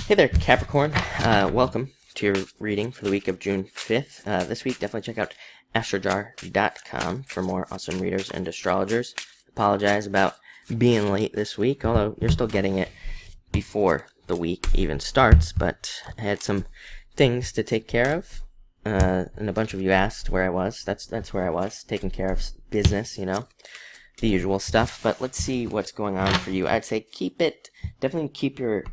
Hey there, Capricorn. Welcome to your reading for the week of June 5th. This week, definitely check out astrojar.com for more awesome readers and astrologers. Apologize about being late this week, although you're still getting it before the week even starts, but I had some things to take care of, and a bunch of you asked where I was. That's where I was, taking care of business, the usual stuff. But let's see what's going on for you. I'd say definitely keep your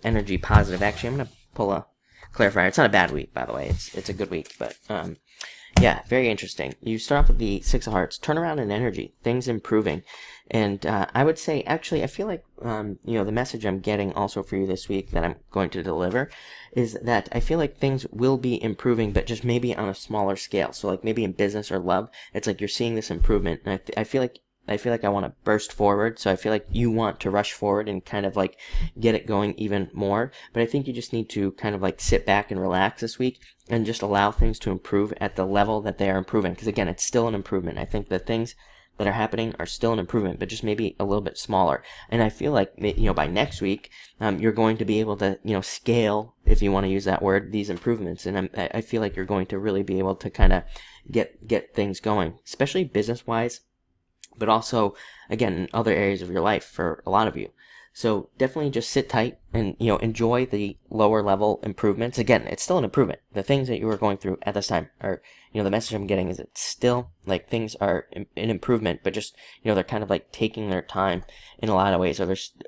energy positive. Actually, I'm gonna pull a clarifier. It's not a bad week, by the way. It's a good week, but yeah, very interesting. You start off with the Six of Hearts, turnaround in energy, things improving, and I would say, actually, I feel like the message I'm getting also for you this week that I'm going to deliver is that I feel like things will be improving, but just maybe on a smaller scale. So, like maybe in business or love, it's like you're seeing this improvement, and I feel like I want to burst forward, so I feel like you want to rush forward and kind of like get it going even more, but I think you just need to kind of like sit back and relax this week and just allow things to improve at the level that they are improving, because again, it's still an improvement. I think the things that are happening are still an improvement, but just maybe a little bit smaller. And I feel like, by next week, you're going to be able to, scale, if you want to use that word, these improvements. And I feel like you're going to really be able to kind of get things going, especially business-wise, but also, again, in other areas of your life for a lot of you. So definitely just sit tight and, enjoy the lower level improvements. Again, it's still an improvement. The things that you were going through at this time are, the message I'm getting is it's still like things are an improvement, but just, they're kind of like taking their time in a lot of ways,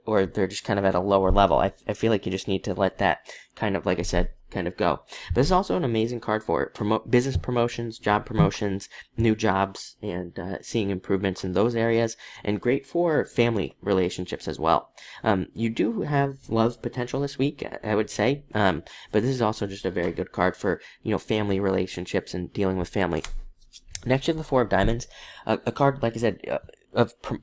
or they're just kind of at a lower level. I feel like you just need to let that kind of, like I said, kind of go. But this is also an amazing card for business promotions, job promotions, new jobs, and seeing improvements in those areas, and great for family relationships as well. You do have love potential this week, I would say, but this is also just a very good card for family relationships and dealing with family. Next, you have the Four of Diamonds, a card, like I said,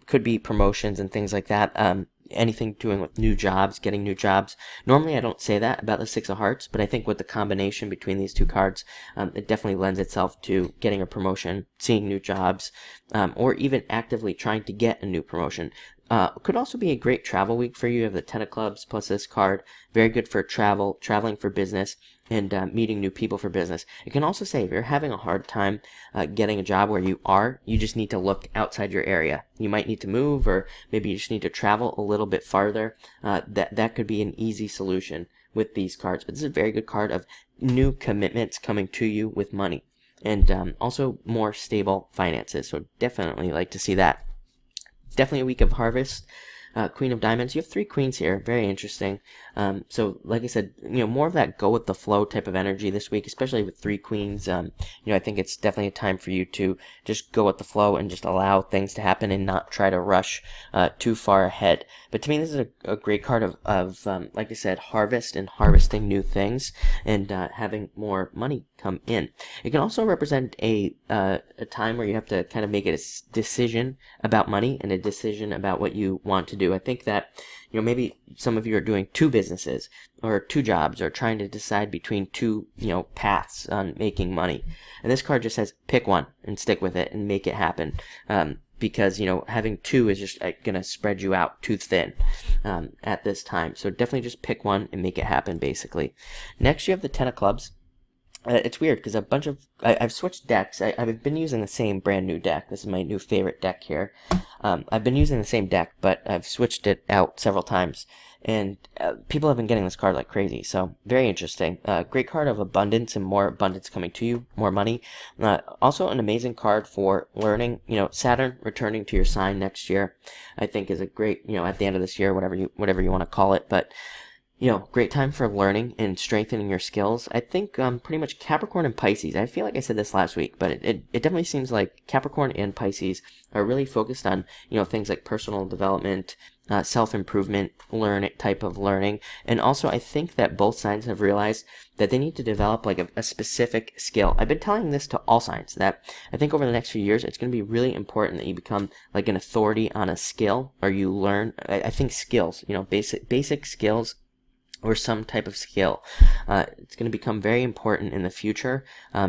could be promotions and things like that. Anything doing with new jobs, getting new jobs. Normally I don't say that about the Six of Hearts, but I think with the combination between these two cards, it definitely lends itself to getting a promotion, seeing new jobs, or even actively trying to get a new promotion. Could also be a great travel week for you. You have the Ten of Clubs plus this card. Very good for traveling for business, and meeting new people for business. It can also say if you're having a hard time getting a job where you are, you just need to look outside your area. You might need to move, or maybe you just need to travel a little bit farther. That could be an easy solution with these cards. But this is a very good card of new commitments coming to you with money, and also more stable finances. So definitely like to see that. Definitely a week of harvest. Queen of Diamonds. You have three queens here. Very interesting. So, like I said, more of that go with the flow type of energy this week, especially with three queens. I think it's definitely a time for you to just go with the flow and just allow things to happen and not try to rush too far ahead. But to me, this is a great card of like I said, harvest and harvesting new things, and having more money come in. It can also represent a time where you have to kind of make a decision about money and a decision about what you want to do. I think that maybe some of you are doing two businesses or two jobs, or trying to decide between two paths on making money, and this card just says pick one and stick with it and make it happen, because having two is just gonna spread you out too thin at this time. So definitely just pick one and make it happen, basically. Next, you have the Ten of Clubs. It's weird because I've switched decks. I've been using the same brand new deck. This is my new favorite deck here. I've been using the same deck, but I've switched it out several times, and people have been getting this card like crazy. So very interesting. Great card of abundance and more abundance coming to you, more money. Also an amazing card for learning. Saturn returning to your sign next year, I think is a great, at the end of this year, whatever you want to call it, but great time for learning and strengthening your skills. I think pretty much Capricorn and Pisces. I feel like I said this last week, but it definitely seems like Capricorn and Pisces are really focused on, things like personal development, self-improvement, type of learning. And also I think that both signs have realized that they need to develop like a specific skill. I've been telling this to all signs, that I think over the next few years, it's going to be really important that you become like an authority on a skill, or you learn, I think skills, basic skills or some type of skill. It's going to become very important in the future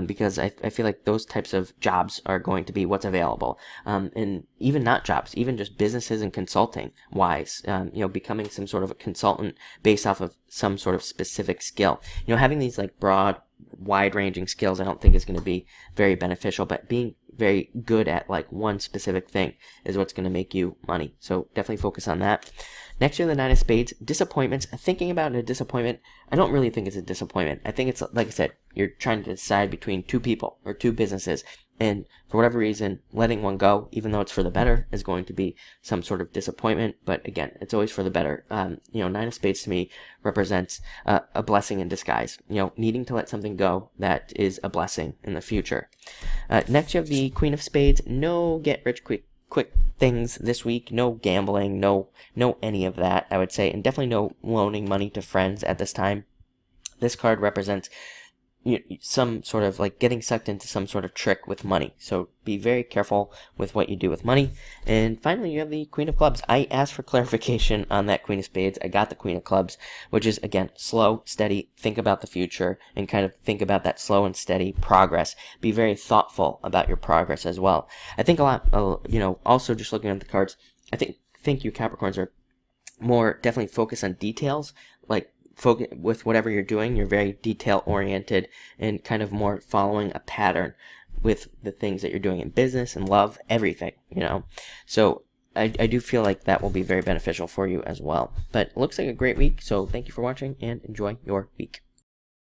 because I feel like those types of jobs are going to be what's available. And even not jobs, even just businesses and consulting wise, becoming some sort of a consultant based off of some sort of specific skill. Having these like broad, wide-ranging skills I don't think is going to be very beneficial, but being very good at like one specific thing is what's going to make you money. So definitely focus on that. Next year, the Nine of Spades, disappointments. Thinking about a disappointment, I don't really think it's a disappointment. I think it's, like I said, you're trying to decide between two people or two businesses. And for whatever reason, letting one go, even though it's for the better, is going to be some sort of disappointment. But again, it's always for the better. Nine of Spades to me represents a blessing in disguise. Needing to let something go that is a blessing in the future. Next, you have the Queen of Spades. No get rich quick things this week. No gambling. No any of that, I would say. And definitely no loaning money to friends at this time. This card represents some sort of like getting sucked into some sort of trick with money. So be very careful with what you do with money. And finally, you have the Queen of Clubs. I asked for clarification on that Queen of Spades. I got the Queen of Clubs, which is, again, slow, steady, think about the future, and kind of think about that slow and steady progress. Be very thoughtful about your progress as well. I think a lot, also just looking at the cards, I think you Capricorns are more definitely focused on details, like focus with whatever you're doing. You're very detail oriented and kind of more following a pattern with the things that you're doing in business and love, everything, So I do feel like that will be very beneficial for you as well. But it looks like a great week, so thank you for watching and enjoy your week.